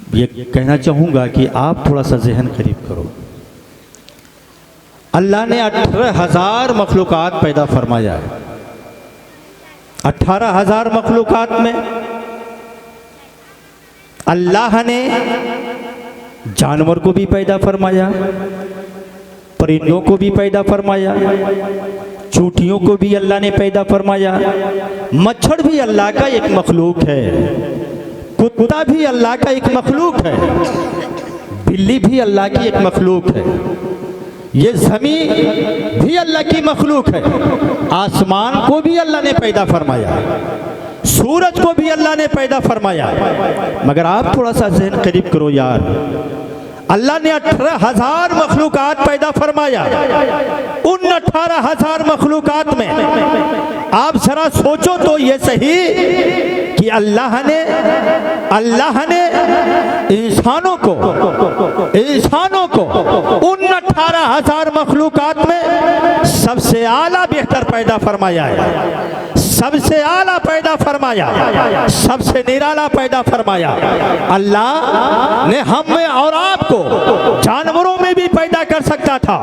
ये कहना चाहूँगा कि आप थोड़ा सा जहन करीब करो। अल्लाह ने 18,000 मखलूक़ात पैदा फरमाया है। 18,000 मखलूक़ात में अल्लाह ने जानवर को भी पैदा फरमाया, परिंदों को भी पैदा फरमाया, चूंटियों को भी अल्लाह ने पैदा फरमाया। मच्छर भी अल्लाह का एक मखलूक है, कुत्ता भी अल्लाह का एक मखलूक है, बिल्ली भी अल्लाह की एक मखलूक है, ये ज़मीन भी अल्लाह की मखलूक है, आसमान को भी अल्लाह ने पैदा फरमाया, सूरज को भी अल्लाह ने पैदा फरमाया। मगर आप थोड़ा सा ज़हन करीब करो यार, अल्लाह ने 18,000 मखलूक़ात पैदा फरमाया। उन 18,000 मखलूक़ात में आप जरा सोचो तो ये सही कि अल्लाह ने इंसानों को उन 18,000 मखलूक़ात में सबसे आला बेहतर पैदा फरमाया है, सबसे आला पैदा फरमाया, सबसे निराला पैदा फरमाया। अल्लाह ने हमें और आपको जानवरों में भी पैदा कर सकता था,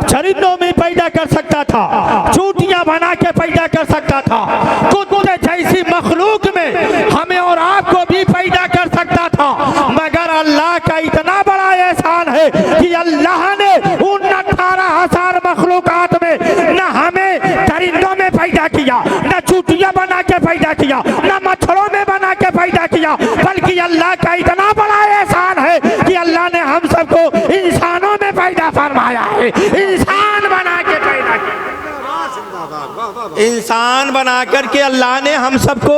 चरिंदों में पैदा कर सकता था, चूंटियां बना के पैदा कर सकता था, कुत्ते जैसी मखलूक में हमें और आपको भी पैदा कर सकता था। मगर अल्लाह का इतना बड़ा एहसान है कि अल्लाह ने उन 18,000 मखलूकात में न हमें चरिंदों में पैदा किया, न चूंटियां बना के पैदा किया, न मच्छरों में बना के पैदा किया, बल्कि अल्लाह का इतना बड़ा एहसान है कि अल्लाह ने हम सबको इंसानों में पैदा फरमाया है, इंसान बना के पैदा किया, इंसान बना करके अल्लाह ने हम सबको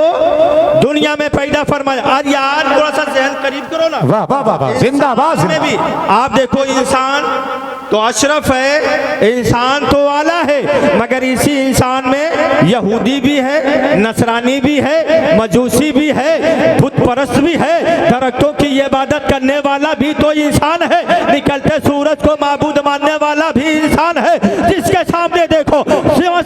दुनिया में पैदा फरमाया। आज यार थोड़ा सा ज़हन करीब करो ना। वाह वाह वाह वाह, जिंदाबाद। में भी आप देखो, इंसान तो अशरफ है, इंसान तो आला है, मगर इसी इंसान में यहूदी भी है, नसरानी भी है, मजूसी भी है, बुत परस्त भी है, दरख्तों की इबादत करने वाला भी तो इंसान है, निकलते सूरज को माबूद मानने वाला भी इंसान है, जिसके सामने देखो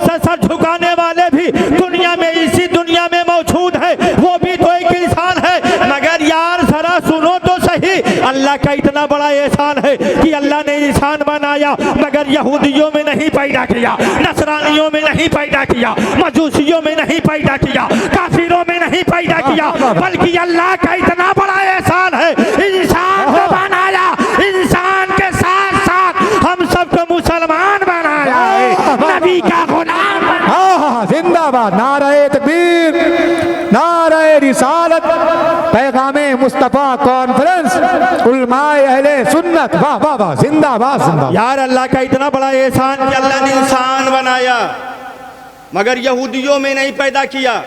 सर झुकाने वाले भी दुनिया में, इसी दुनिया में मौजूद है, वो भी तो एक इंसान है। मगर यार जरा सुनो तो सही, अल्लाह का इतना बड़ा एहसान है कि अल्लाह ने इंसान बनाया, मगर यहूदियों में नहीं पैदा किया, नसरानियों में नहीं पैदा किया, मजूसियों में नहीं पैदा किया, काफिरों में नहीं पैदा किया, बल्कि अल्लाह का इतना बड़ा एहसान है, इंसान को बनाया, इंसान के साथ साथ हम सबको मुसलमान बनाया है, नबी का गुलाम। जिंदाबाद, नारे तकबीर, नारे रिसालत, पैगामे मुस्तफा कॉन्फ्रेंस, उलमाए अहले सुन्नत। वाह वाह वाह, जिंदाबाद जिंदाबाद। यार अल्लाह का इतना बड़ा एहसान कि अल्लाह ने इंसान बनाया, मगर यहूदियों में नहीं पैदा किया,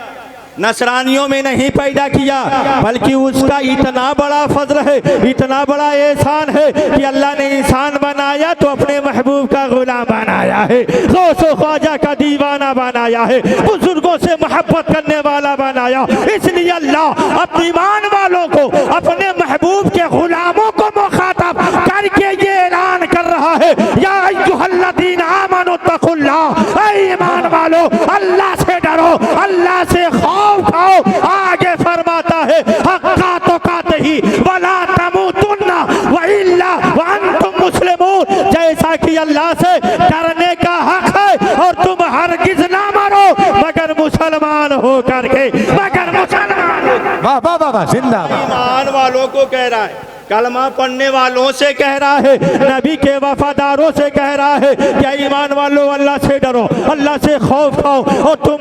नसरानियों में नहीं पैदा किया, बल्कि उसका इतना बड़ा फजल है, इतना बड़ा एहसान है कि अल्लाह ने इंसान बनाया तो अपने महबूब का गुलाम बनाया है, गौसो ख्वाजा का दीवाना बनाया है, बुजुर्गों से मोहब्बत करने वाला बनाया। इसलिए अल्लाह अपने ईमान वालों को, अपने महबूब के गुलामों को मुखातब करके ये ऐलान कर रहा है, या अय्युहल्लज़ीना आमनू तक़ुल्लाह, ऐ ईमान वालों अल्लाह से डरो, अल्लाह से खाओ। आगे फरमाता है, हक्का तुकातिही वला तमूतुन्ना व इल्ला व अंतुम मुस्लिमून, जैसा कि अल्लाह से डरने का हक है और तुम हरगिज़ ना मरो मगर मुसलमान हो करके, मगर मुसलमान। वाह वाह वाह वाह, जिंदाबाद। ईमान वालों को कह रहा है, कलमा पढ़ने वालों से कह रहा है, नबी के वफादारों से कह रहा है, क्या ईमान वालों अल्लाह से डरो, अल्लाह से खौफ खाओ और तुम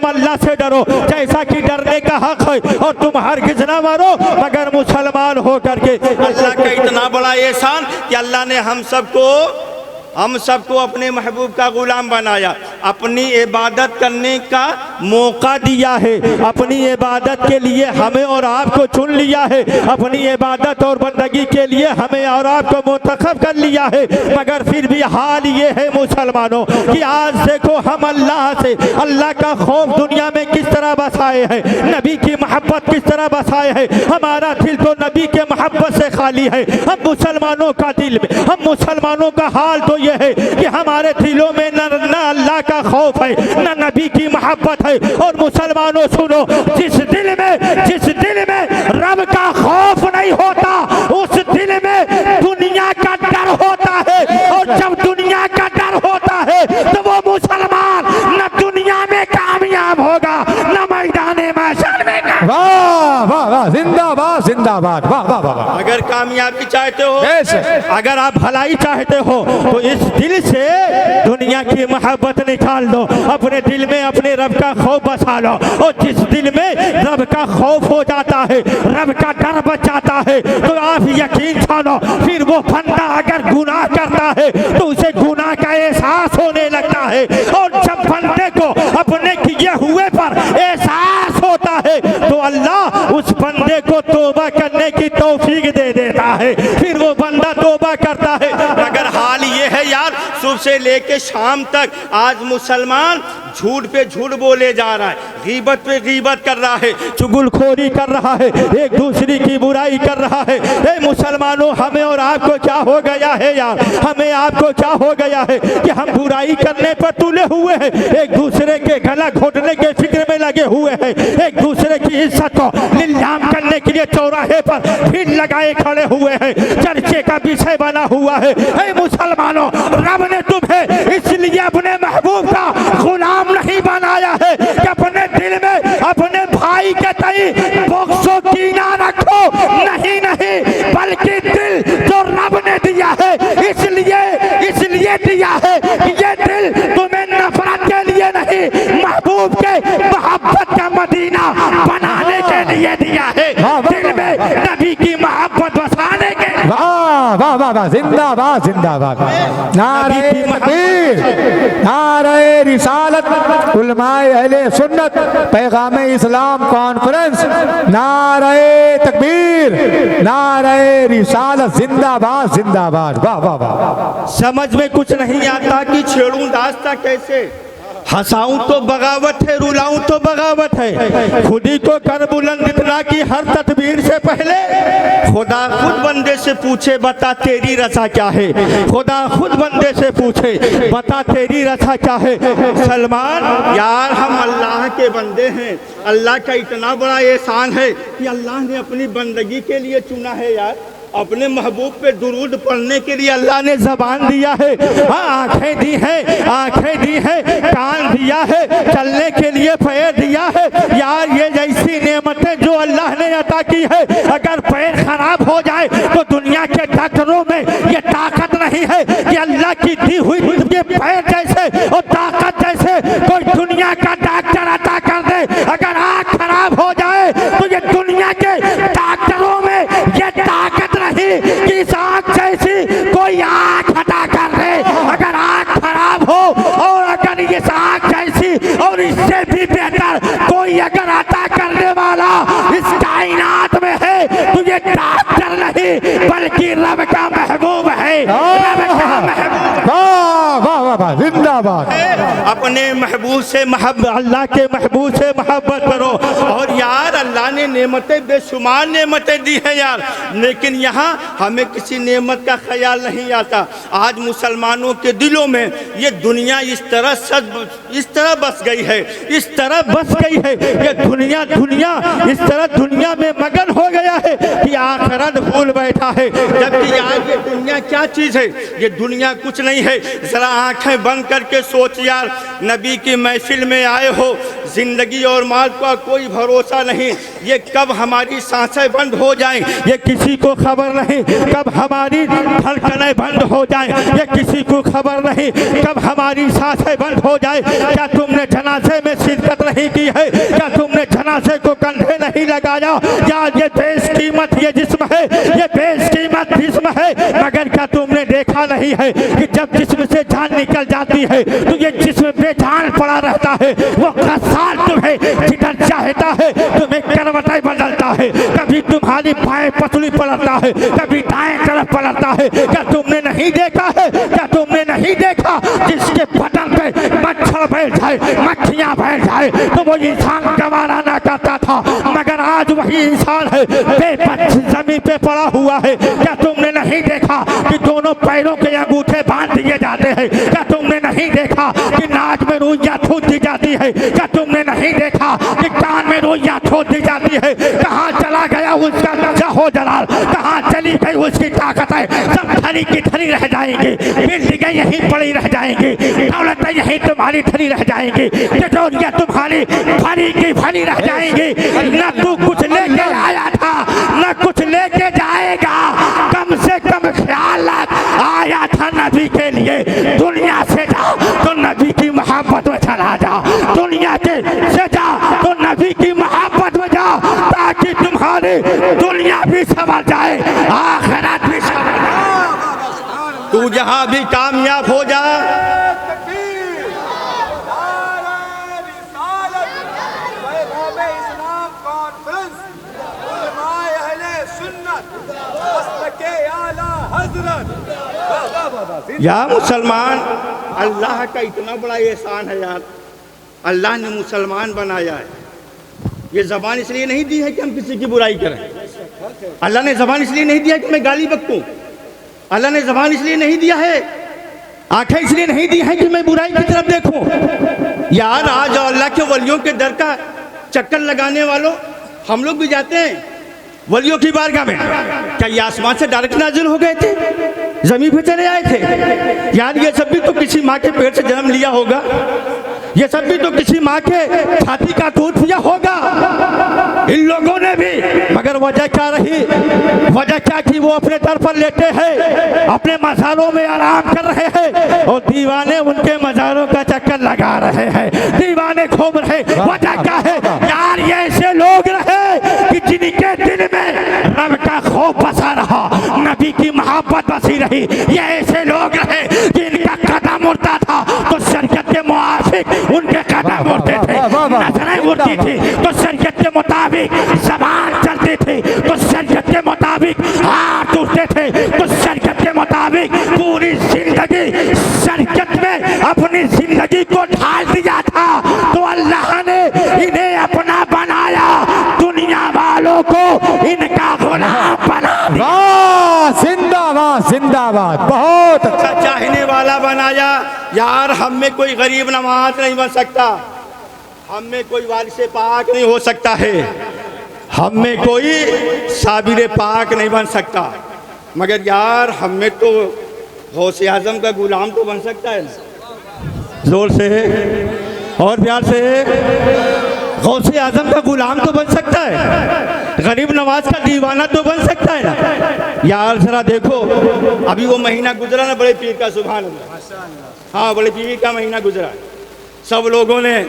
अल्लाह से डरो जैसा कि डरने का हक है, और तुम हरगिज़ ना मरो मगर मुसलमान हो करके। अल्लाह का इतना बड़ा एहसान कि अल्लाह ने हम सबको अपने महबूब का गुलाम बनाया, अपनी इबादत करने का मौका दिया है, अपनी इबादत के लिए हमें और आपको चुन लिया है, अपनी इबादत और बंदगी के लिए हमें और आपको मुंतखब कर लिया है। मगर फिर भी हाल ये है मुसलमानों कि आज देखो हम अल्लाह से, अल्लाह का खौफ दुनिया में किस तरह बसाए हैं, नबी की मोहब्बत किस तरह बसाए हैं। हमारा दिल तो नबी के मोहब्बत से खाली है। हम मुसलमानों का दिल में, हम मुसलमानों का हाल तो ये है कि हमारे दिलों में न अल्लाह का खौफ है, न नबी की मोहब्बत है। और मुसलमानों सुनो, जिस दिल में रब का खौफ नहीं होता, जिंदाबाद जिंदाबाद, वाह वाह वाह वाह। अगर कामयाबी चाहते हो, यस। अगर आप भलाई चाहते हो, तो इस दिल से दुनिया की मोहब्बत निकाल लो, अपने दिल में अपने रब का खौफ बसा लो। और जिस दिल में रब का खौफ हो जाता है, रब का डर बच जाता है, तो आप यकीन जानो फिर वो बंदा अगर गुनाह करता है तो उसे गुनाह का एहसास होने लगता है। और जब बंदे को अपने किए हुए पर एहसास होता है तो अल्लाह उस बंदे को तौबा करने की तौफीक दे देता है, फिर वो बंदा तौबा करता है। अगर हाल ये है यार, सुबह से लेके शाम तक आज मुसलमान झूठ पे झूठ बोले जा रहा है, गीबत पे गीबत कर रहा है, चुगलखोरी कर रहा है, एक दूसरे की बुराई कर रहा है। ए मुसलमानों, हमें और आपको क्या हो गया है यार, हमें आपको क्या हो गया है कि हम बुराई करने पर तुले हुए हैं, एक दूसरे के गला घोटने के फिक्र में लगे हुए हैं, एक दूसरे की इज्जत को नीलाम करने के लिए चौराहे पर भीड़ लगाए खड़े हुए हैं, चर्चे का विषय बना हुआ है। ए मुसलमानों, रब ने तुम्हें इसलिए अपने महबूब का गुलाम नहीं बनाया है कि अपने दिल में अपने भाई के तई बख्शो कीना रखो, नहीं नहीं, बल्कि दिल जो रब ने दिया है इसलिए दिया है कि ये दिल तुम्हें नफरत के लिए नहीं, महबूब के मोहब्बत का मदीना बनाने के लिए दिया है, दिल में नबी की मोहब्बत बसाने के। वाह वाह वाह वाह, जिंदाबाद जिंदाबाद, नारे तकबीर, नारे रिसालत, उलमाए अहले सुन्नत, पैगामे इस्लाम कॉन्फ्रेंस, नारे तकबीर, नारे रिसालत, जिंदाबाद जिंदाबाद, वाह वाह वाह। समझ में कुछ नहीं आता कि छेड़ूं दास्ता कैसे, हंसाऊं तो बगावत है, रुलाऊं तो बगावत है। खुदी को कर बुलंद इतना कि हर तदबीर से पहले खुदा खुद बंदे से पूछे बता तेरी रजा क्या है, खुदा खुद बंदे से पूछे बता तेरी रजा क्या है। सलमान यार, हम अल्लाह के बंदे हैं, अल्लाह का इतना बड़ा एहसान है कि अल्लाह ने अपनी बंदगी के लिए चुना है यार, अपने महबूब पे दुरूद पढ़ने के लिए अल्लाह ने ज़बान दिया है, आंखें दी है, कान दिया है, चलने के लिए पैर दिया है। यार ये जैसी नेमतें जो अल्लाह ने अता की है, अगर पैर खराब हो जाए तो दुनिया के डॉक्टरों में ये ताकत नहीं है कि अल्लाह की दी हुई ये पैर जैसे और ताकत जैसे कोई दुनिया का डॉक्टर अता कर दे। अगर आँख खराब हो जाए तो ये दुनिया के डॉक्टरों में ये ताकत नहीं कि इस आँख जैसी कोई आँख अता कर दे। अगर आँख खराब हो और अगर इस आँख जैसी और इससे भी बेहतर कोई अगर अता करने वाला इस कायनात में है तो ये डॉक्टर नहीं बल्कि रब का महबूब है, रब का महबूब। वाह वाह वाह वाह, जिंदाबाद। अपने महबूब से अल्लाह के महबूब से मोहब्बत करो। और यार अल्लाह ने नेमतें बेशुमार नेमतें दी हैं यार, लेकिन यहाँ हमें किसी नेमत का ख्याल नहीं आता। आज मुसलमानों के दिलों में ये दुनिया इस तरह बस गई है, इस तरह बस गई है, ये दुनिया इस तरह दुनिया में मगन हो गया है कि आखिरत भूल बैठा है। जबकि यार ये दुनिया क्या चीज़ है, ये दुनिया कुछ नहीं है। ज़रा आंखें बंद करके सोच यार, नबी की महफिल में आए हो, जिंदगी और माल का कोई भरोसा नहीं, ये कब हमारी सांसें बंद हो जाएं ये किसी को खबर नहीं, कब हमारी धड़कनें बंद हो जाएं ये किसी को खबर नहीं, कब हमारी सांसें बंद हो जाए। क्या तुमने जनाजे में शिरकत नहीं की है, क्या तुमने जनाजे को कंधे नहीं लगाया। यार ये बेशकीमत ये जिस्म है, ये बेशकीमत जिस्म है, मगर क्या तुमने देखा नहीं है कि जब जिस्म से जान निकल जाती है तो ये जिस्म बेजान पड़ा रहता है। वो कसाल तुम्हें जिधर चाहता है तुम्हें करवटें बदलता है, कभी तुम्हारी बाएं पतली पलटता है, कभी दाएं तरफ पलटता है। क्या तुमने नहीं देखा है, क्या तुमने नहीं देखा जिसके बदन पे मच्छर बैठ जाए, मक्खियां बैठ जाए तो वो इंसान गवारा ना करता था, मगर आज वही इंसान है बेपत्ती जमीन पे पड़ा हुआ है। क्या तुमने नहीं देखा कि दोनों पैरों के अंगूठे बांध दिए जाते हैं, क्या तुमने नहीं देखा कि नाक में रुइयां थूक दी जाती है, क्या तुमने नहीं देखा कि कान में रुइयां थूक दी जाती है। कहाँ चला गया उसका जहो जलाल, कहाँ चली गई उसकी ताकतें, सब धनी की धनी रह जाएंगी, बिल्डिंगें यहीं पड़ी रह जाएंगी, दौलतें यहीं तुम्हारी धनी रह जाएंगी, तिजोरियां तुम्हारी भरी की भरी रह जाएंगी। न तू कुछ लेके आया था नबी के लिए दुनिया से जा तो नबी की मोहब्बत में चला जा, दुनिया से जा तो नबी की मोहब्बत में जा, ताकि तुम्हारी दुनिया भी संभल जाए, आखिरत भी संभल जाए। तू जहाँ भी कामयाब हो जा, या मुसलमान, अल्लाह का इतना बड़ा एहसान है यार, अल्लाह ने मुसलमान बनाया है। ये ज़बान इसलिए नहीं दी है कि हम किसी की बुराई करें, अल्लाह ने ज़बान इसलिए नहीं दिया कि मैं गाली बकूं, अल्लाह ने ज़बान इसलिए नहीं दिया है, आंखें इसलिए नहीं दी है कि मैं बुराई की तरफ देखूं। यार आज अल्लाह के वलियों के दर का चक्कर लगाने वालों, हम लोग भी जाते हैं वलियों की बारगाह में। क्या ये आसमान से डायरेक्ट नाजिल हो गए थे, जमीन पे चले आए थे? यार ये सब भी तो किसी माँ के पेट से जन्म लिया होगा, ये सब भी तो किसी माँ के छाती का दूध पिया होगा इन लोगों ने भी। मगर वजह क्या रही? वजह क्या कि वो अपने दर पर लेटे हैं, अपने मज़ारों में आराम कर रहे हैं और दीवाने उनके मज़ारों का चक्कर लगा रहे हैं, दीवाने घूम रहे। वजह क्या है यार? ये ऐसे लोग रहे कि जिनके दिल में रब का खौफ बसा रहा, नबी की मोहब्बत बसी रही। ये ऐसे लोग रहे जिनका कदम उड़ता था तो शरीयत के मुआफिक उनके कदम उड़ते थे, नजरें उड़ती थी तो शरीयत के मुताबिक ज़बान चलती थी, तो शरीयत के मुताबिक हाथ उठते थे, तो शरीयत के मुताबिक पूरी जिंदगी शरीयत में अपनी जिंदगी को ढाल दिया था। तो अल्लाह ने इन्हें अपना बनाया, दुनिया वालों को इनका गुलाम बना दिया। जिंदाबाद जिंदाबाद, बहुत अच्छा। चाहने वाला बनाया। यार हम में कोई गरीब नवाज नहीं बन सकता, हम में कोई वारिस पाक नहीं हो सकता है, हम में कोई साबिर पाक नहीं बन सकता, मगर यार हम में तो गौसे आज़म का गुलाम तो बन सकता है ना। जोर से और प्यार से, गौसे आज़म का गुलाम तो बन सकता है, गरीब नवाज का दीवाना तो बन सकता है ना। यार जरा देखो, अभी वो महीना गुजरा ना बड़े पीर का, सुभान अल्लाह। हाँ, बड़े पीर का महीना गुजरा, सब लोगों ने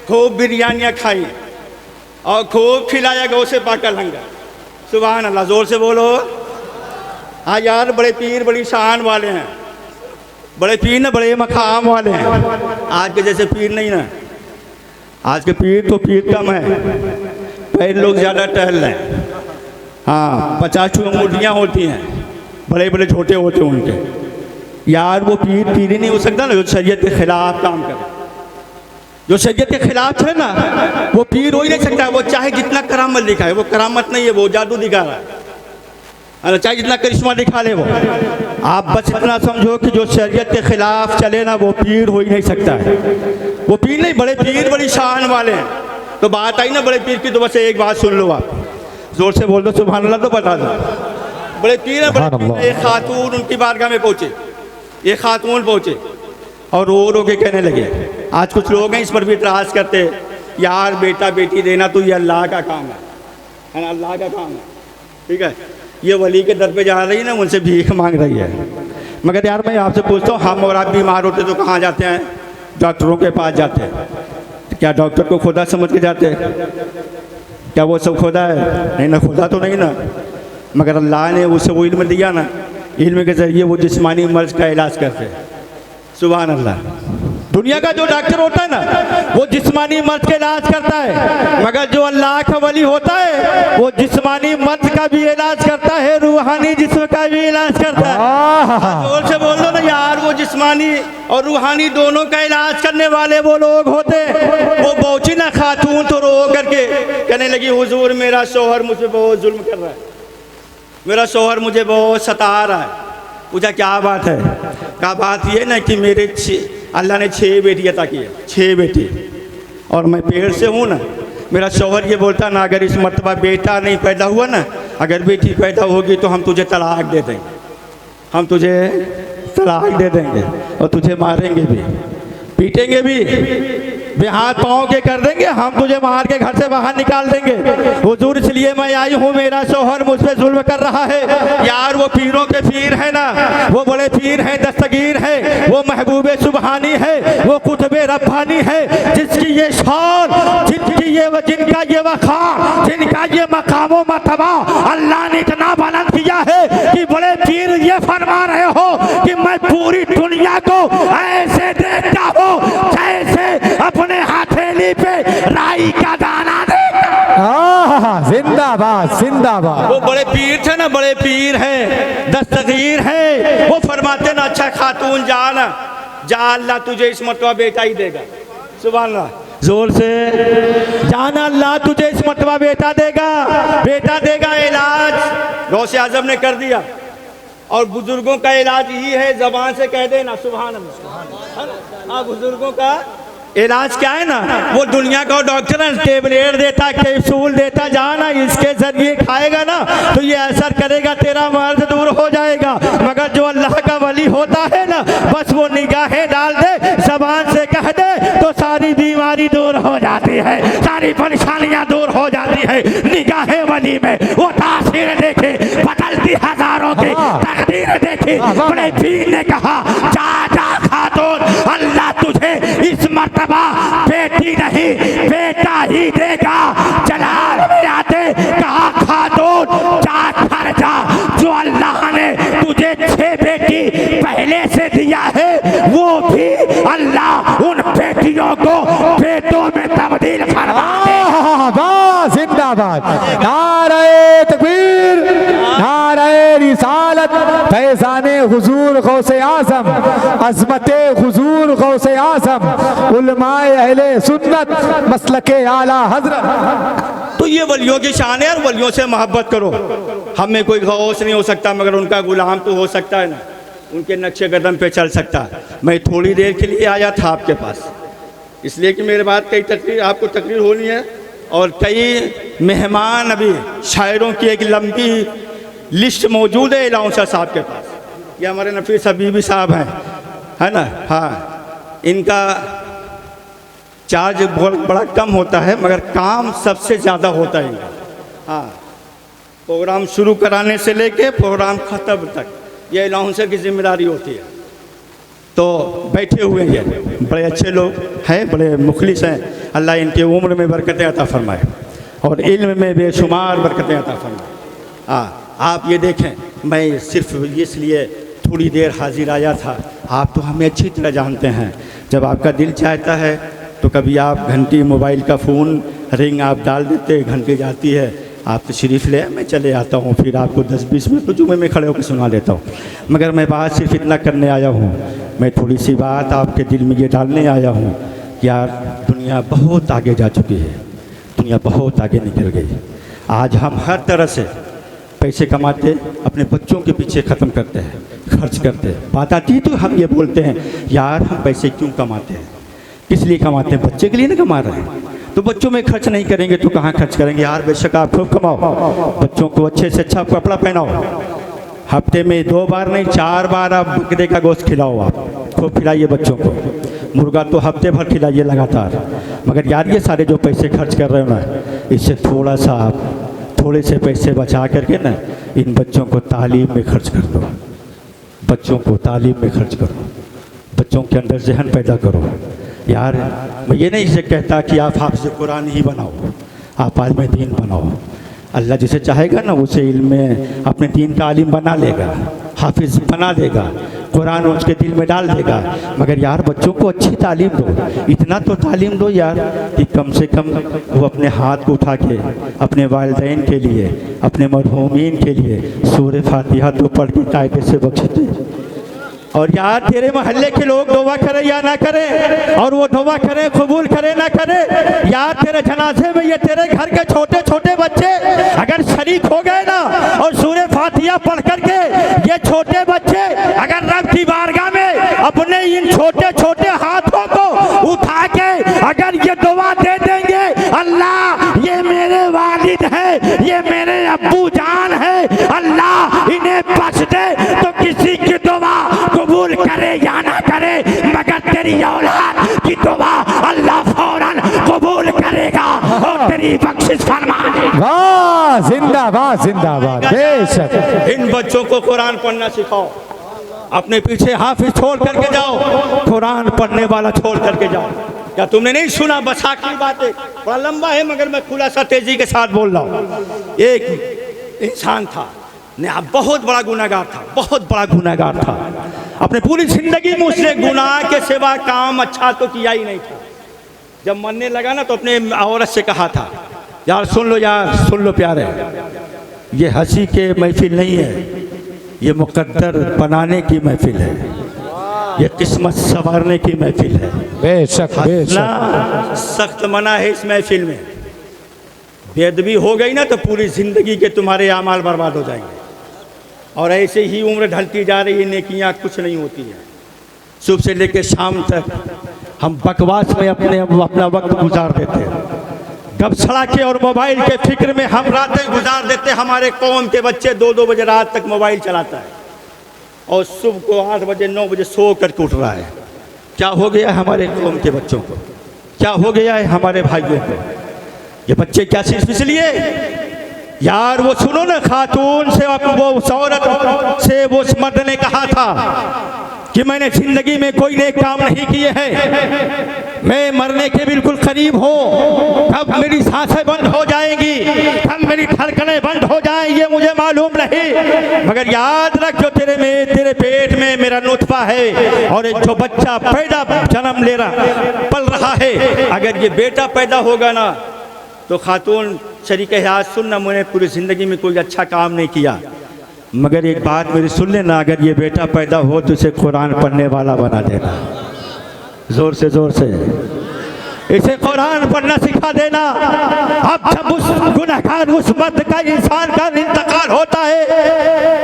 खूब बिरयानियाँ खाई और खूब खिलाया गौसे पाक का लंगर, सुभान अल्लाह। ज़ोर से बोलो। हाँ यार, बड़े पीर बड़ी शान वाले हैं, बड़े पीर ना बड़े मकाम वाले हैं। आज के जैसे पीर नहीं ना, आज के पीर तो पीर कम है, पहले लोग ज़्यादा टहल रहे हैं। हाँ, 50 मूर्तियाँ होती हैं, बड़े बड़े छोटे होते हैं उनके। यार वो पीर पीर ही नहीं हो सकता ना जो शरीयत के खिलाफ काम करे, जो शरीयत के खिलाफ है ना, वो पीर हो ही नहीं सकता। वो चाहे जितना करामत दिखाए, वो करामत नहीं है, वो जादू दिखा रहा है, चाहे जितना करिश्मा दिखा ले वो। आप बस इतना समझो कि जो शरीयत के खिलाफ चले ना, वो पीर हो ही नहीं सकता है। वो पीर नहीं, बड़े पीर बड़ी शान वाले हैं। तो बात आई ना बड़े पीर की, तो बस एक बात सुन लो आप, जोर से बोल दो सुभान अल्लाह, तो बता दो। बड़े पीर हैं, बड़े पीर। एक खातून उनकी बारगाह में पहुँचे, एक खातून पहुँचे और रो रो के कहने लगे। आज कुछ लोग हैं इस पर भी इतराज़ करते, यार बेटा बेटी देना तो ये अल्लाह का काम है ना, अल्लाह का काम है, ठीक है। ये वली के दर पे जा रही है ना, उनसे भीख मांग रही है। मगर यार मैं आपसे पूछता हूँ, हम और आप बीमार होते तो कहाँ जाते हैं? डॉक्टरों के पास जाते हैं। तो क्या डॉक्टर को खुदा समझ के जाते हैं? क्या वो सब खुदा है? नहीं ना, खुदा तो नहीं ना, मगर अल्लाह ने उसे वो इल्म दिया ना, इल्म के ज़रिए वो जिस्मानी मर्ज़ का इलाज करते हैं, सुभान अल्लाह। दुनिया का जो डॉक्टर होता है ना, वो जिस्मानी मर्ज़ का इलाज करता है, मगर जो अल्लाह का वली होता है वो जिस्मानी मर्ज़ का भी इलाज करता है, रूहानी जिस्म का भी इलाज करता है। जोर से बोल दो ना यार, वो जिस्मानी और रूहानी दोनों का इलाज करने वाले वो लोग होते। वो पहुंची ना खातून तो रो करके कहने लगी, हुजूर मेरा शौहर मुझे बहुत जुल्म कर रहा है, मेरा शौहर मुझे बहुत सता रहा है। पूछा क्या बात है? क्या बात ये ना कि मेरे अल्लाह ने 6 बेटी अता की है, 6 बेटी, और मैं पेड़ से हूँ ना। मेरा शौहर ये बोलता ना, अगर इस मर्तबा बेटा नहीं पैदा हुआ ना, अगर बेटी पैदा होगी तो हम तुझे तलाक दे देंगे, हम तुझे तलाक दे देंगे और तुझे मारेंगे भी, पीटेंगे भी, वे हाथ पाँव के कर देंगे, हम तुझे मार के घर से बाहर निकाल देंगे। हुजूर इसलिए मैं आई हूँ, मेरा शौहर मुझ पे जुल्म कर रहा है। यार वो पीरों के पीर है ना, वो बड़े पीर हैं, दस्तगीर है, वो महबूबे सुबहानी है, वो कुतुबे रब्बानी है, जिसकी ये शान, जिनका ये वक़ार, जिनका ये मकाम व मर्तबा अल्लाह ने इतना बुलंद किया है कि बड़े पीर ये फरमा रहे हो कि मैं पूरी दुनिया को ऐसे देखता हूँ जैसे अपने हथेली पे राई का दाना देखता। जिंदाबाद जिंदाबाद। वो बड़े पीर थे ना, बड़े पीर है, दस्तगीर है, वो फरमाते ना अच्छा खातून जा अल्लाह तुझे इस मर्तबा बेटा ही देगा। सुभान अल्लाह, जोर से जाना, अल्लाह तुझे इस मर्तबा बेटा देगा। इलाज गौसे आजम ने कर दिया, और बुजुर्गों का इलाज यही है, जबान से कह देना सुभान अल्लाह। हाँ, बुजुर्गों का इलाज क्या है ना, वो दुनिया का डॉक्टर है, टेबलेट देता, कैप्सूल देता, जाना इसके जरिए खाएगा ना तो ये असर करेगा, तेरा मर्ज दूर हो जाएगा। मगर जो अल्लाह का वली होता है ना, बस वो निगाहें डाल दे, जबान से कह दे तो सारी बीमारी दूर हो जाती है, सारी परेशानियां दूर हो जाती है। निगाहें वली में वो तासीर देखे, बदलती हजारों की तकदीर देखे। बड़े पीर ने कहा जा खातून, अल्लाह तुझे इस मर्तबा बेटी नहीं बेटा ही देगा। जलाल में आते कहा खातून जा घर जा, जो अल्लाह ने तुझे 6 बेटी पहले से दिया है वो भी अल्लाह उन बेटियों को बेटों में तब्दील करवा देगा। जिंदाबाद। नारे तकबीर, नारे रिसालत, फैज़ाने हुजूर गौसे आज़म, अज़मते हुजूर गौसे आज़म, उलमाए अहले सुन्नत, मसलके आला हज़रत। तो ये वलियों की शान है, और वलियों से मोहब्बत करो। हम में कोई गौस नहीं हो सकता, मगर उनका गुलाम तो हो सकता है ना, उनके नक्शे कदम पे चल सकता है। मैं थोड़ी देर के लिए आया था आपके पास, इसलिए कि मेरे बाद कई तकरीर आपको तकरीर होनी है, और कई मेहमान अभी शायरों की एक लंबी लिस्ट मौजूद है लाउंसर साहब के पास। ये हमारे नफीस हबीबी साहब हैं, है ना। हाँ, इनका चार्ज बहुत बड़ा कम होता है, मगर काम सबसे ज़्यादा होता है इनका। हाँ, प्रोग्राम शुरू कराने से लेके प्रोग्राम ख़त्म तक ये लाउंसर की जिम्मेदारी होती है। तो बैठे हुए हैं, बड़े अच्छे लोग हैं, बड़े मुखलिस हैं। अल्लाह इनके उम्र में बरकतें अता फरमाए और इल्म में बेशुमार बरकतें अता फरमाए। आप ये देखें, मैं सिर्फ इसलिए थोड़ी देर हाजिर आया था, आप तो हमें अच्छी तरह जानते हैं। जब आपका दिल चाहता है तो कभी आप घंटी, मोबाइल का फ़ोन रिंग आप डाल देते, घंटी जाती है, आप तशरीफ़ ले, मैं चले आता हूँ, फिर आपको 10-20 मिनट तो जुमे में खड़े होकर सुना लेता हूँ। मगर मैं बात सिर्फ इतना करने आया हूँ, मैं थोड़ी सी बात आपके दिल में ये डालने आया हूँ। यार, दुनिया बहुत आगे जा चुकी है, दुनिया बहुत आगे निकल गई। आज हम हर तरह से पैसे कमाते, अपने बच्चों के पीछे ख़त्म करते हैं, खर्च करते हैं। बात आती है तो हम ये बोलते हैं, यार हम पैसे क्यों कमाते हैं, किस लिए कमाते हैं? बच्चे के लिए ना कमा रहे हैं, तो बच्चों में खर्च नहीं करेंगे तो कहाँ खर्च करेंगे? यार बेशक आप खूब कमाओ, बच्चों को अच्छे से अच्छा कपड़ा पहनाओ, हफ्ते में 2 बार नहीं 4 बार आप बकरे का गोश्त खिलाओ, आप खूब खिलाइए बच्चों को। मुर्गा तो हफ्ते भर खिलाइए लगातार। मगर यार ये सारे जो पैसे खर्च कर रहे हो ना, इससे थोड़ा सा आप थोड़े से पैसे बचा करके ना इन बच्चों को तालीम में खर्च कर दो, बच्चों को तालीम में खर्च करो, बच्चों के अंदर जहन पैदा करो। यार मैं ये नहीं से कहता कि आप हाफ़िज़ कुरान ही बनाओ, आप आलिम दीन बनाओ। अल्लाह जिसे चाहेगा ना उसे इल्म में अपने दीन का आलिम बना लेगा, हाफिज़ बना देगा, कुरान उसके दिल में डाल देगा। मगर यार बच्चों को अच्छी तालीम दो, इतना तो तालीम दो यार कि कम से कम वो अपने हाथ को उठा के अपने वालिदैन के लिए, अपने मरहूमीन के लिए सूरह फातिहा तो पढ़ के कायदे से बख्शते। और यार तेरे मोहल्ले के लोग दुआ करें या ना करें, और वो दुआ करें कबूल करें ना करें, यार तेरे जनाजे में ये तेरे घर के छोटे छोटे बच्चे अगर शरीक हो गए ना और सूरह फातिहा पढ़ करके ये छोटे बच्चे अगर रब की बारगाह में अपने इन छोटे छोटे हाथों को उठा के अगर ये दुआ दे देंगे, अल्लाह ये मेरे वालिद है, ये मेरे अब्बू जान है, अल्लाह इन्हें बख्श दे, तो किसी की दुआ कबूल करे या ना करे, मगर तेरी औलाद की दुआ अल्लाह फौरन अपनी बख्शिश फरमा दे। वाह, जिंदाबाद जिंदाबाद, बेशक। इन बच्चों को कुरान पढ़ना सिखाओ, अपने पीछे हाफिज छोड़ करके जाओ, कुरान पढ़ने वाला छोड़ करके जाओ। क्या तुमने नहीं सुना बसाख की बातें? बड़ा लंबा है मगर मैं खुलासा तेजी के साथ बोल रहा हूँ। एक इंसान था, बहुत बड़ा गुनाहगार था, बहुत बड़ा गुनाहगार था। अपने पूरी जिंदगी में उसने गुनाह के सिवा काम अच्छा तो किया ही नहीं था। जब मरने लगा ना तो अपने औरत से कहा था, यार सुन लो, यार सुन लो प्यारे, ये हंसी के महफिल नहीं है, ये मुकद्दर बनाने की महफिल है, ये किस्मत संवारने की महफिल है। बेशक बेशक। सख्त मना है इस महफिल में। बेदबी हो गई ना तो पूरी जिंदगी के तुम्हारे अमाल बर्बाद हो जाएंगे। और ऐसे ही उम्र ढलती जा रही है, नेकियां कुछ नहीं होती है। सुबह से लेकर शाम तक हम बकवास में अपना वक्त गुजार देते हैं, गपसड़ा के और मोबाइल के फिक्र में हम रातें गुजार देते। हमारे कौम के बच्चे 2-2 बजे रात तक मोबाइल चलाता है और सुबह को 8 बजे 9 बजे सो करके उठ रहा है। क्या हो गया है हमारे कौम के बच्चों को? क्या हो गया है हमारे भाइयों को? ये बच्चे क्या चीज़ इसलिए यार वो सुनो ना, खातून से वो औरत से वो उस मर्द ने कहा था कि मैंने जिंदगी में कोई नेक काम नहीं किए हैं, मैं मरने के बिल्कुल करीब हूँ, कब मेरी सांसें बंद हो जाएंगी, कब मेरी धड़कनें बंद हो जाएंगी ये मुझे मालूम नहीं, मगर याद रख जो तेरे पेट में मेरा नुतफा है और एक जो बच्चा पैदा जन्म ले रहा पल रहा है, अगर ये बेटा पैदा होगा ना तो खातून शरीक हयात सुनना, मैंने पूरी ज़िंदगी में कोई अच्छा काम नहीं किया, मगर एक बात मेरी सुन लेना, अगर ये बेटा पैदा हो तो इसे कुरान पढ़ने वाला बना देना। ज़ोर से इसे कुरान पढ़ना सिखा देना। अब जब उस गुनहगार उस मर्द का इंसान का इंतकाल होता है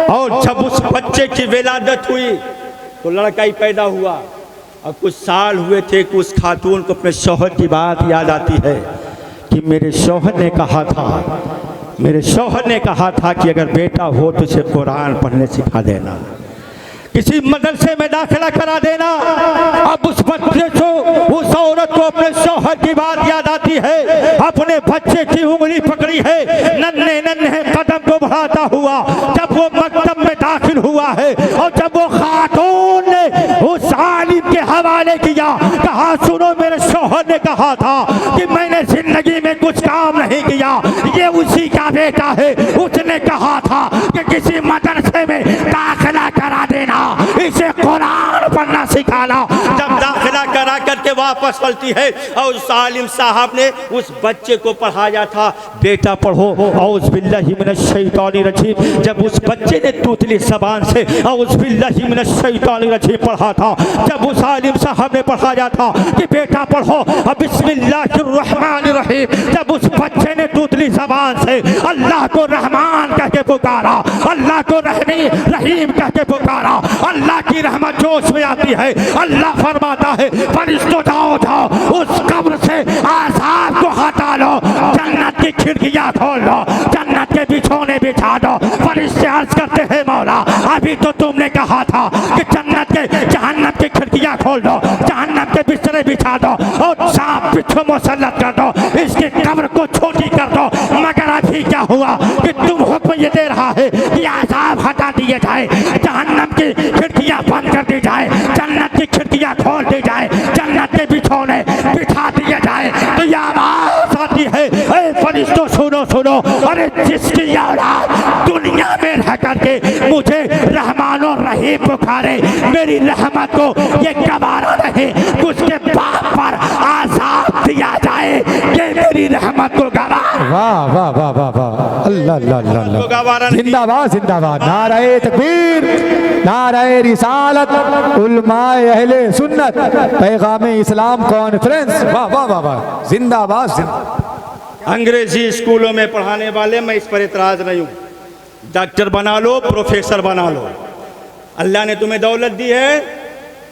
और जब उस बच्चे की विलादत हुई तो लड़का ही पैदा हुआ और कुछ साल हुए थे कि उस खातून को अपने शौहर की बात याद आती है कि मेरे शौहर ने कहा था कि अगर बेटा हो तो उसे कुरान पढ़ने सिखा देना, किसी मदरसे में दाखिला करा देना। अब उस बच्चे को, उस औरत को अपने शौहर की बात याद आती है, अपने बच्चे की उंगली पकड़ी है, नन्हे कदम को बढ़ाता हुआ जब वो मकतब में दाखिल हुआ है और जब वो खातून ने उस आलिम के हवाले किया, कहा सुनो मेरे शौहर ने कहा था कि मैंने जिंदगी में कुछ काम नहीं किया, ये उसी का बेटा है, उसने कहा था कि किसी मदरसे में दाखिला करा देना, इसे कुरान पढ़ना सिखाना। जब दाखिला करा करके वापस पलटी है और उस आलिम साहब ने उस बच्चे को पढ़ाया था, बेटा पढ़ो औज़ बिल्लाहि मिनश शैतानिर रजीम। जब उस बच्चे ने तूतली ज़बान से औज़ बिल्लाहि मिनश शैतानिर रजीम पढ़ा था, जब उस आलिम साहब ने पढ़ाया था कि बेटा पढ़ो बिस्मिल्लाहिर रहमानिर रहीम, जब उस बच्चे ने तूतली ज़बान से अल्लाह को रहमान कह के पुकारा, अल्लाह को रहीम कह के पुकारा, अल्लाह की रहमत जोश में आती है। अल्लाह फरमाता है फरिश्तों जाओ उस कब्र से आज़ाब को हटा लो, जन्नत की खिड़कियां खोल लो, जन्नत के बिछोने बिछा दो। फरिश्ते अर्ज करते हैं मौला अभी तो तुमने कहा था कि जहन्नम की खिड़कियां खोल दो, जहन्नम के बिस्तरे बिछा दो और सांप बिच्छू मुसल्लत कर दो, इसकी कब्र को छोटी कर दो, मगर अभी क्या हुआ कि तुम हुक्म ये दे रहा है कि आज़ाब हटा दिए जाए, जहन्नम की खिड़कियां बंद कर दी जाए, जन्नत की खिड़कियां खोल दी जाए, जन्नत के बिछौने बिछा दिए जाए। तो ये आवाज आती है ए फरिश्तों सुनो, अरे जिसकी औलाद दुनिया में रह करके मुझे रहमान और रहीम पुकारे, मेरी रहमत को ये गवारा नहीं उसके बाप पर आज़ाब दिया जाए, ये मेरी रहमत को गवारा। वाह वाह वाह वाह वाह, अल्लाह, जिंदाबाद, नारे तकबीर, नारे रिसालत, उलमाए अहले सुन्नत, पैगाम इस्लाम कॉन्फ्रेंस, वाह वाह वाह वाह, जिंदाबाद। अंग्रेजी स्कूलों में पढ़ाने वाले, मैं इस पर इतराज़ नहीं हूँ, डॉक्टर बना लो, प्रोफेसर बना लो, अल्लाह ने तुम्हें दौलत दी है,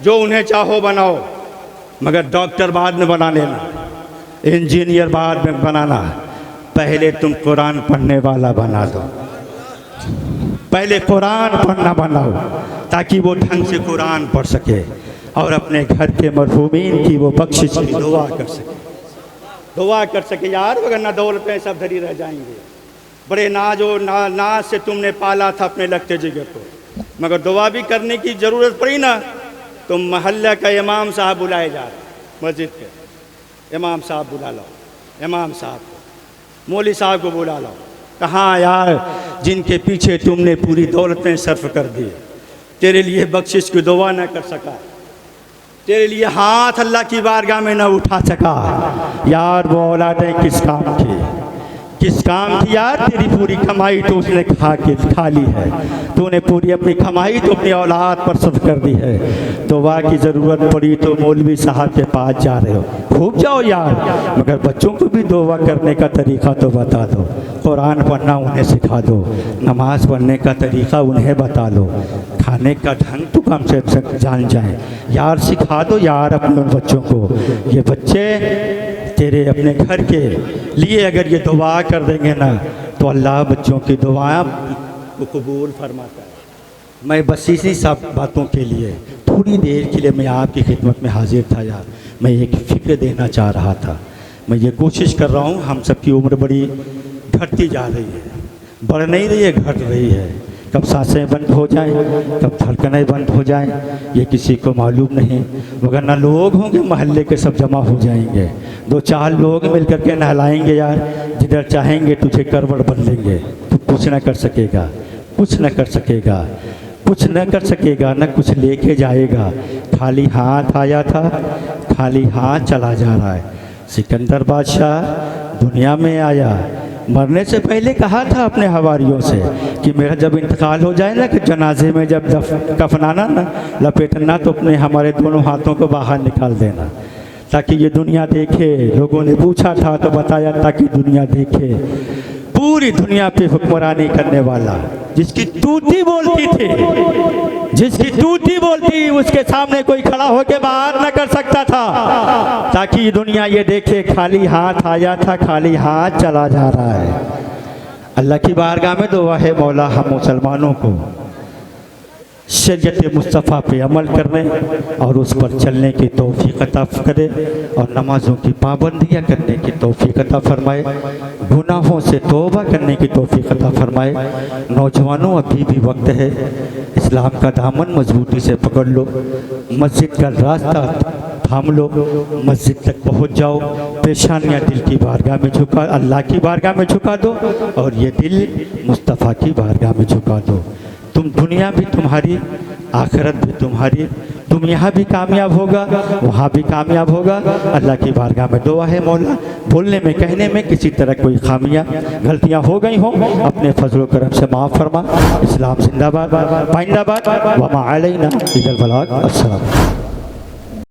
जो उन्हें चाहो बनाओ, मगर डॉक्टर बाद में बना लेना, इंजीनियर बाद में बनाना, पहले तुम कुरान पढ़ने वाला बना दो, पहले कुरान पढ़ना बनाओ ताकि वो ढंग से कुरान पढ़ सके और अपने घर के मरहूमीन की वो बख्शिश की दुआ कर सके। दुआ कर सके यार, वरना दौलतें सब धरी रह जाएंगे। बड़े नाज से तुमने पाला था अपने लगते जिगर को, मगर दुआ भी करने की ज़रूरत पड़ी ना, तो महल्ले का इमाम साहब बुलाए जा रहे, मस्जिद के इमाम साहब बुला लो, इमाम साहब को, मौली साहब को बुला लो। कहाँ यार, जिनके पीछे तुमने पूरी दौलतें सर्फ कर दी, तेरे लिए बख्शिश की दुआ न कर सका, तेरे लिए हाथ अल्लाह की बारगाह में न उठा सका यार, वो औलादें किस काम की, किस काम की यार। तेरी पूरी कमाई तो उसने खा ली है, तूने पूरी अपनी कमाई तो अपनी औलाद पर सर्फ कर दी है। दुआ की ज़रूरत पड़ी तो मौलवी साहब के पास जा रहे हो, खूब जाओ यार, मगर बच्चों को भी दुआ करने का तरीक़ा तो बता दो, कुरान पढ़ना उन्हें सिखा दो, नमाज़ पढ़ने का तरीक़ा उन्हें बता लो, खाने का ढंग तो कम से कम जान जाए यार, सिखा दो यार अपने उन बच्चों को। ये बच्चे तेरे अपने घर के लिए अगर ये दुआ कर देंगे ना, तो अल्लाह बच्चों की दुआएं को कबूल फरमाता है। मैं बस इसी सब बातों के लिए थोड़ी देर के लिए मैं आपकी खिदमत में हाजिर था यार। मैं एक फ़िक्र देना चाह रहा था। मैं ये कोशिश कर रहा हूँ, हम सबकी उम्र बड़ी घटती जा रही है, बढ़ नहीं रही है, घट रही है। कब सांसें बंद हो जाएं, कब धड़कनें बंद हो जाएं, ये किसी को मालूम नहीं। वरना लोग होंगे महल्ले के सब जमा हो जाएंगे, 2-4 लोग मिल कर के नहलाएंगे यार, जिधर चाहेंगे तुझे करवट बदलेंगे, तू कुछ न कर सकेगा, कुछ न कर सकेगा, कुछ न कर सकेगा, न कुछ लेके जाएगा। खाली हाथ आया था, खाली हाथ चला जा रहा है। सिकंदर बादशाह दुनिया में आया, मरने से पहले कहा था अपने हवारियों से कि मेरा जब इंतकाल हो जाए ना, कि जनाजे में जब कफनाना ना, लपेटना, तो अपने हमारे दोनों हाथों को बाहर निकाल देना, ताकि ये दुनिया देखे। लोगों ने पूछा था तो बताया, ताकि दुनिया देखे। पूरी दुनिया पे हुक्मरानी करने वाला, जिसकी टूटी बोलती थी, जिसकी टूटी बोलती, उसके सामने कोई खड़ा होकर बात न कर सकता था, ताकि दुनिया ये देखे खाली हाथ आया था, खाली हाथ चला जा रहा है। अल्लाह की बारगाह में दुआ है, मौला हम मुसलमानों को शरीयत मुस्तफ़ा पे अमल करने और उस पर चलने की तौफीक अता करे, और नमाज़ों की पाबंदियाँ करने की तौफीक अता फरमाए, गुनाहों से तौबा करने की तौफीक अता फरमाए। नौजवानों, अभी भी वक्त है, इस्लाम का दामन मजबूती से पकड़ लो, मस्जिद का रास्ता थाम लो, मस्जिद तक पहुँच जाओ, पेशानियाँ दिल की बारगाह में झुका, अल्लाह की बारगाह में झुका दो, और ये दिल मुस्तफ़ा की बारगाह में झुका दो। तुम दुनिया भी तुम्हारी, आखिरत भी तुम्हारी, तुम यहाँ भी कामयाब होगा, वहाँ भी कामयाब होगा। अल्लाह की बारगाह में दुआ है, मौला बोलने में कहने में किसी तरह कोई खामियाँ गलतियाँ हो गई हों, अपने फजल करम से माफ़ फरमा। इस्लाम जिंदाबाद, पाइंदाबाद, व मा अलैना इल्लल बलाग। अस्सलाम।